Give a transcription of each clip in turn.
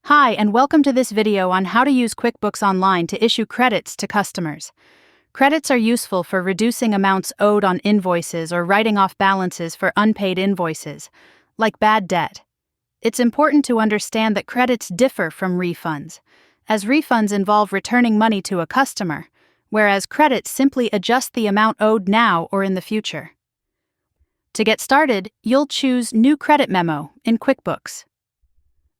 Hi, and welcome to this video on how to use QuickBooks Online to issue credits to customers. Credits are useful for reducing amounts owed on invoices or writing off balances for unpaid invoices, like bad debt. It's important to understand that credits differ from refunds, as refunds involve returning money to a customer, whereas credits simply adjust the amount owed now or in the future. To get started, you'll choose New Credit Memo in QuickBooks.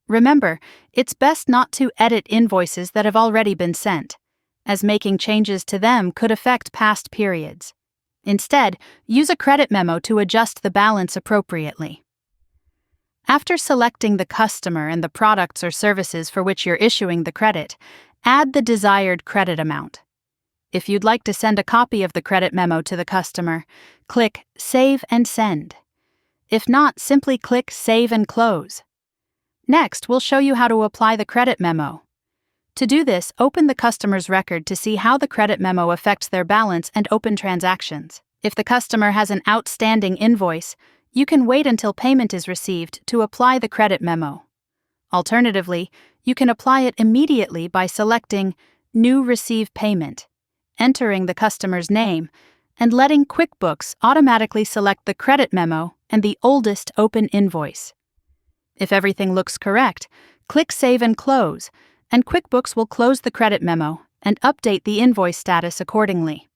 Remember, it's best not to edit invoices that have already been sent, as making changes to them could affect past periods. Instead, use a credit memo to adjust the balance appropriately. After selecting the customer and the products or services for which you're issuing the credit, add the desired credit amount. If you'd like to send a copy of the credit memo to the customer, click Save and Send. If not, simply click Save and Close. Next, we'll show you how to apply the credit memo. To do this, open the customer's record to see how the credit memo affects their balance and open transactions. If the customer has an outstanding invoice, you can wait until payment is received to apply the credit memo. Alternatively, you can apply it immediately by selecting New Receive Payment, entering the customer's name, and letting QuickBooks automatically select the credit memo and the oldest open invoice. If everything looks correct, click Save and Close, and QuickBooks will close the credit memo and update the invoice status accordingly.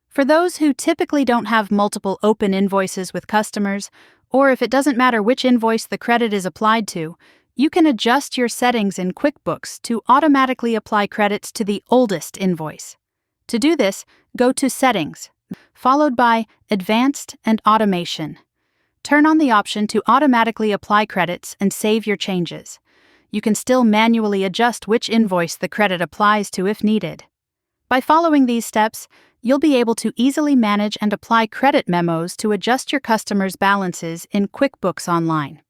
For those who typically don't have multiple open invoices with customers, or if it doesn't matter which invoice the credit is applied to, you can adjust your settings in QuickBooks to automatically apply credits to the oldest invoice. To do this, go to Settings, followed by Advanced and Automation. Turn on the option to automatically apply credits and save your changes. You can still manually adjust which invoice the credit applies to if needed. By following these steps, you'll be able to easily manage and apply credit memos to adjust your customers' balances in QuickBooks Online.